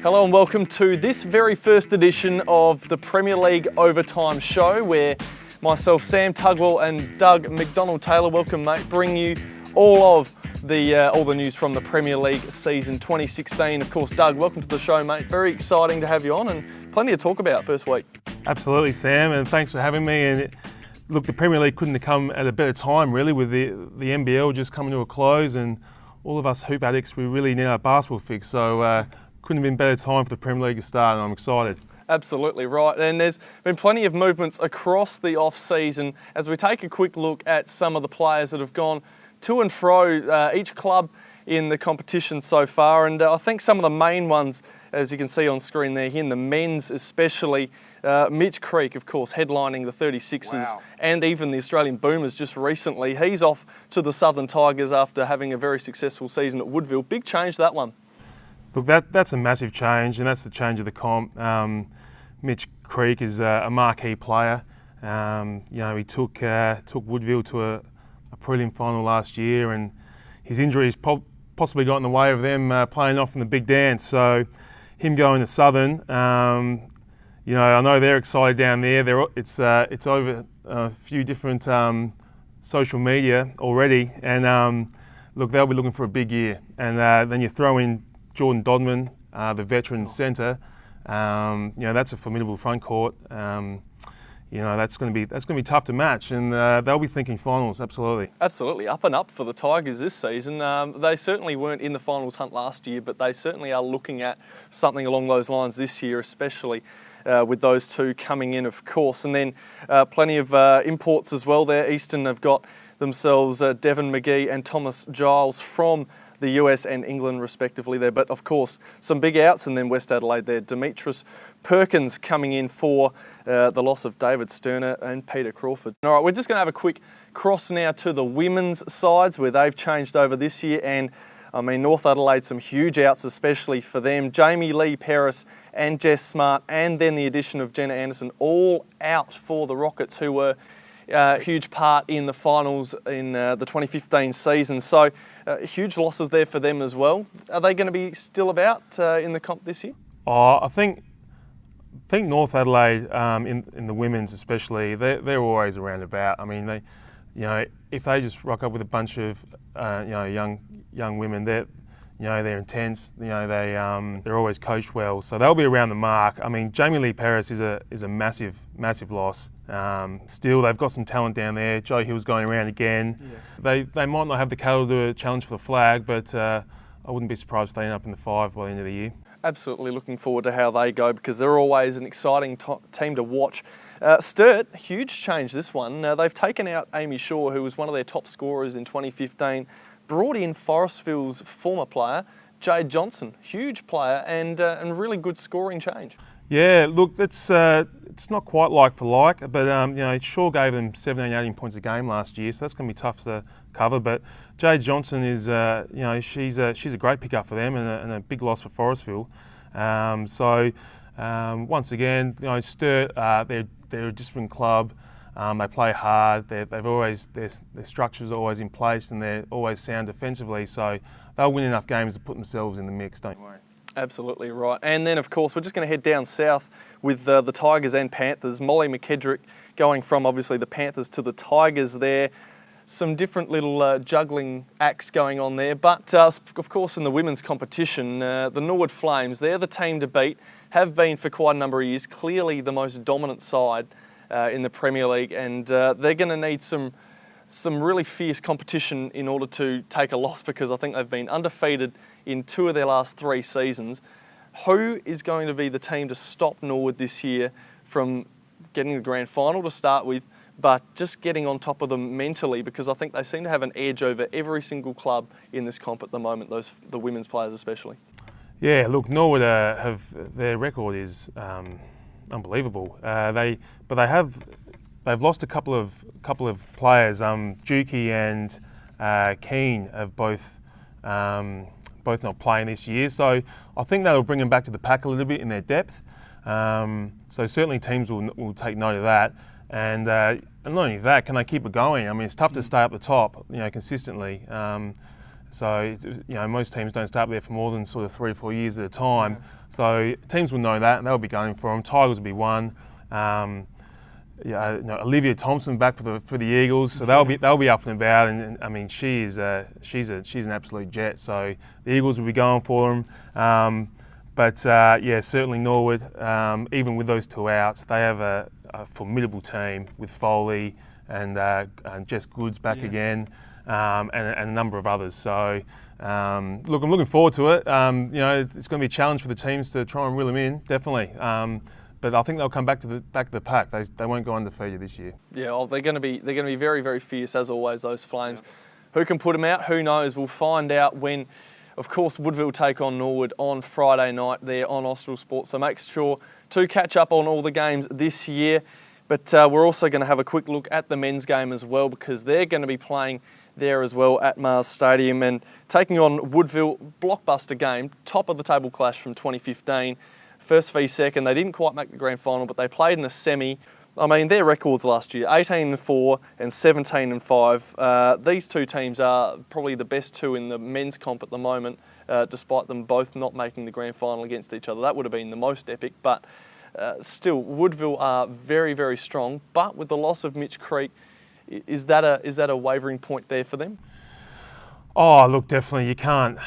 Hello and welcome to this very first edition of the Premier League Overtime Show, where myself, Sam Tugwell, and Doug McDonald-Taylor, welcome mate, bring you all the news from the Premier League season 2016. Of course, Doug, welcome to the show, mate. Very exciting to have you on and plenty to talk about first week. Absolutely, Sam, and thanks for having me. And look, the Premier League couldn't have come at a better time, really, with the NBL just coming to a close, and all of us hoop addicts, we really need our basketball fix. So couldn't have been better time for the Premier League to start, and I'm excited. Absolutely right, and there's been plenty of movements across the off-season as we take a quick look at some of the players that have gone to and fro each club in the competition so far, and I think some of the main ones, as you can see on screen there, in the men's especially, Mitch Creek, of course, headlining the 36ers. Wow. And even the Australian Boomers just recently. He's off to the Southern Tigers after having a very successful season at Woodville. Big change, that one. Look, that's a massive change, and that's the change of the comp. Mitch Creek is a marquee player. He took Woodville to a prelim final last year, and his injuries possibly got in the way of them playing off in the big dance. So him going to Southern, I know they're excited down there. It's over a few different social media already, and look, they'll be looking for a big year. And then you throw in Jordan Dodman, the veteran centre. That's a formidable front court. That's going to be tough to match, and they'll be thinking finals. Absolutely up and up for the Tigers this season. They certainly weren't in the finals hunt last year, but they certainly are looking at something along those lines this year, especially with those two coming in, of course. And then plenty of imports as well there. Eastern have got themselves Devin McGee and Thomas Giles from the US and England respectively there, but of course some big outs, and then West Adelaide there, Demetrius Perkins coming in for the loss of David Sterner and Peter Crawford. All right, we're just going to have a quick cross now to the women's sides where they've changed over this year, and I mean North Adelaide, some huge outs especially for them. Jamie Lee Paris and Jess Smart, and then the addition of Jenna Anderson, all out for the Rockets, who were a huge part in the finals in the 2015 season. So huge losses there for them as well. Are they going to be still about in the comp this year? I think North Adelaide, in the women's especially, they're always around about. I mean, if they just rock up with a bunch of young women, they're intense. They're always coached well, so they'll be around the mark. I mean, Jamie Lee Paris is a massive loss. Still, they've got some talent down there. Joe Hill's going around again. Yeah. They might not have the cattle to challenge for the flag, but I wouldn't be surprised if they end up in the 5 by the end of the year. Absolutely looking forward to how they go, because they're always an exciting team to watch. Sturt, huge change this one. They've taken out Amy Shaw, who was one of their top scorers in 2015, brought in Forestville's former player, Jade Johnson, huge player and really good scoring change. Yeah, look, it's not quite like for like, but Shaw gave them 17, 18 points a game last year, so that's going to be tough to cover. But Jade Johnson is, she's a great pickup for them and a big loss for Forestville. Once again, Sturt, they're a disciplined club. They play hard. Their structure's always in place, and they're always sound defensively. So they'll win enough games to put themselves in the mix. Don't worry. Absolutely right. And then, of course, we're just going to head down south with the Tigers and Panthers. Molly McKedrick going from, obviously, the Panthers to the Tigers there. Some different little juggling acts going on there. But, of course, in the women's competition, the Norwood Flames, they're the team to beat, have been for quite a number of years, clearly the most dominant side in the Premier League, and they're going to need some really fierce competition in order to take a loss, because I think they've been undefeated in 2 of their last 3 seasons. Who is going to be the team to stop Norwood this year from getting the grand final to start with, but just getting on top of them mentally, because I think they seem to have an edge over every single club in this comp at the moment, the women's players especially. Yeah, look, Norwood their record is unbelievable. They've lost a couple of players. Dukey and Keane have both not playing this year, so I think that'll bring them back to the pack a little bit in their depth. So certainly teams will take note of that, and not only that, can they keep it going? I mean, it's tough to stay up the top, consistently. So most teams don't start there for more than sort of 3 or 4 years at a time. So teams will know that, and they'll be going for them. Tigers will be one. Olivia Thompson back for the Eagles, so they'll be up and about. And I mean, she's an absolute jet. So the Eagles will be going for them. Certainly Norwood. Even with those 2 outs, they have a formidable team with Foley and Jess Goods back again, and a number of others. So I'm looking forward to it. It's going to be a challenge for the teams to try and reel them in, definitely. But I think they'll come back to the pack. They won't go undefeated this year. Yeah, well, they're going to be very, very fierce as always. Those Flames. Yeah. Who can put them out? Who knows? We'll find out when. Of course, Woodville take on Norwood on Friday night there on Austral Sport. So make sure to catch up on all the games this year. But we're also going to have a quick look at the men's game as well, because they're going to be playing there as well at Mars Stadium and taking on Woodville. Blockbuster game, top of the table clash from 2015. First v second. They didn't quite make the grand final, but they played in a semi. I mean, their records last year, 18-4 and 17-5. These 2 teams are probably the best 2 in the men's comp at the moment, despite them both not making the grand final against each other. That would have been the most epic, but still, Woodville are very, very strong. But with the loss of Mitch Creek, is that a wavering point there for them? Oh, look, definitely. You can't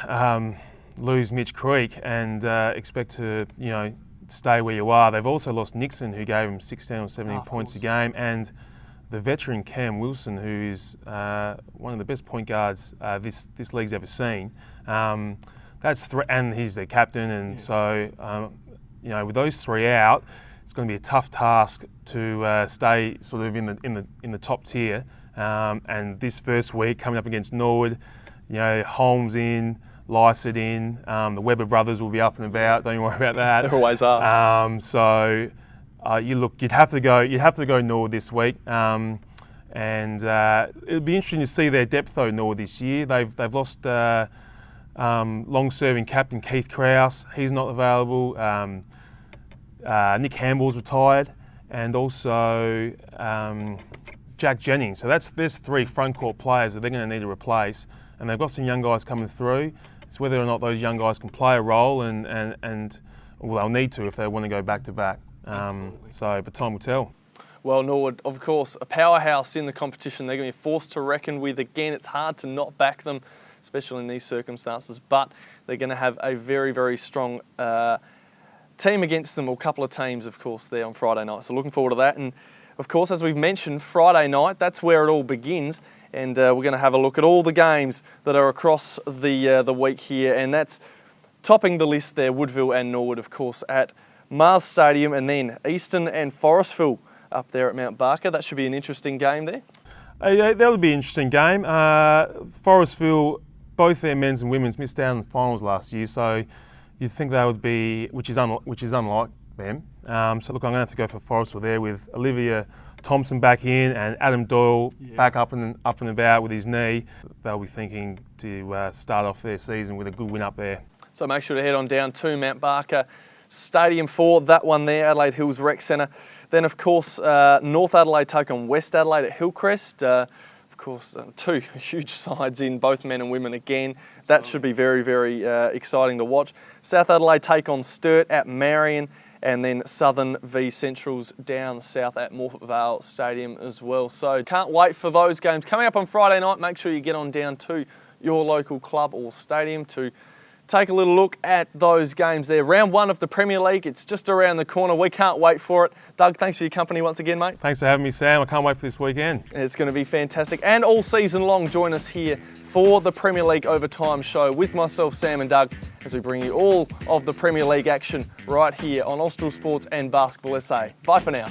lose Mitch Creek and expect to, stay where you are. They've also lost Nixon, who gave them 16 or 17 points a game, and the veteran Cam Wilson, who is one of the best point guards this league's ever seen. And he's their captain, and so with those 3 out, it's going to be a tough task to stay sort of in the top tier. And this first week coming up against Norwood, Holmes in. Lysett in, the Webber brothers will be up and about. Don't you worry about that. They always are. You'd have to go Norwood this week, and it'd be interesting to see their depth though. Norwood this year, they've lost long-serving captain Keith Krause. He's not available. Nick Hamble's retired, and also Jack Jennings. So there's 3 front court players that they're going to need to replace, and they've got some young guys coming through. It's whether or not those young guys can play a role, and they'll need to if they want to go back to back. But time will tell. Well, Norwood, of course, a powerhouse in the competition. They're going to be forced to reckon with. Again, it's hard to not back them, especially in these circumstances. But they're going to have a very, very strong team against them, or a couple of teams, of course, there on Friday night. So looking forward to that. And of course, as we've mentioned, Friday night, that's where it all begins. And we're going to have a look at all the games that are across the week here. And that's topping the list there, Woodville and Norwood, of course, at Mars Stadium. And then Eastern and Forestville up there at Mount Barker. That should be an interesting game there. That'll be an interesting game. Forestville, both their men's and women's missed out in the finals last year. So you'd think they would be, which is unlike them. So look, I'm going to have to go for Forestville there with Olivia Thompson back in and Adam Doyle back up and about with his knee. They'll be thinking to start off their season with a good win up there. So make sure to head on down to Mount Barker Stadium for that one there, Adelaide Hills Rec Centre. Then of course North Adelaide take on West Adelaide at Hillcrest. Of course 2 huge sides in, both men and women again. That should be very, very exciting to watch. South Adelaide take on Sturt at Marion. And then Southern v Centrals down south at Morphett Vale Stadium as well. So can't wait for those games. Coming up on Friday night, make sure you get on down to your local club or stadium to take a little look at those games there. Round 1 of the Premier League, it's just around the corner. We can't wait for it. Doug, thanks for your company once again, mate. Thanks for having me, Sam. I can't wait for this weekend. It's going to be fantastic. And all season long, join us here for the Premier League Overtime show with myself, Sam and Doug, as we bring you all of the Premier League action right here on Austral Sports and Basketball SA. Bye for now.